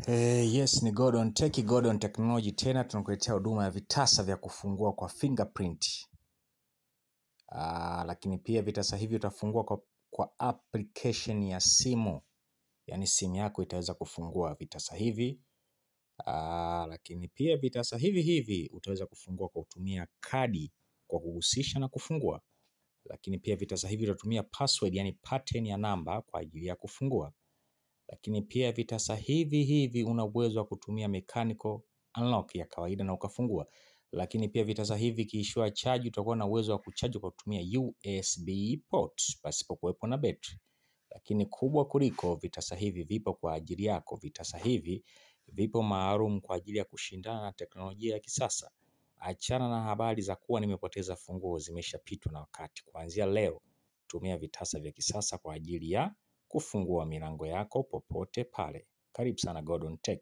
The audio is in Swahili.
Yes, ni Gordon Tech, Gordon Technology. Tena tunakuletea huduma ya vitasa vya kufungua kwa fingerprint. Lakini pia vitasa hivi utafungua kwa application ya simu. Yaani simu yako itaweza kufungua vitasa hivi. Lakini pia vitasa hivi utaweza kufungua kwa kutumia kadi kwa kuhusisha na kufungua. Lakini pia vitasa hivi utatumia password, yani pattern ya namba kwa ajili ya kufungua. Lakini pia vitasa hivi una uwezo wa kutumia mechanical unlock ya kawaida na ukafungua. Lakini pia vitasa hivi kiishiwa charge utakuwa na uwezo wa kuchaji kwa kutumia USB port pasipo kuwepo na betri. Lakini kubwa kuliko, vitasa hivi vipo kwa ajili yako. Vitasa hivi vipo maalum kwa ajili ya kushindana na teknolojia ya kisasa. Achana na habari za kuwa nimepoteza funguo, zimeshapitwa na wakati. Kuanzia leo tumia vitasa vya kisasa kwa ajili ya kufungua milango yako popote pale. Karibu sana Gordon Tech.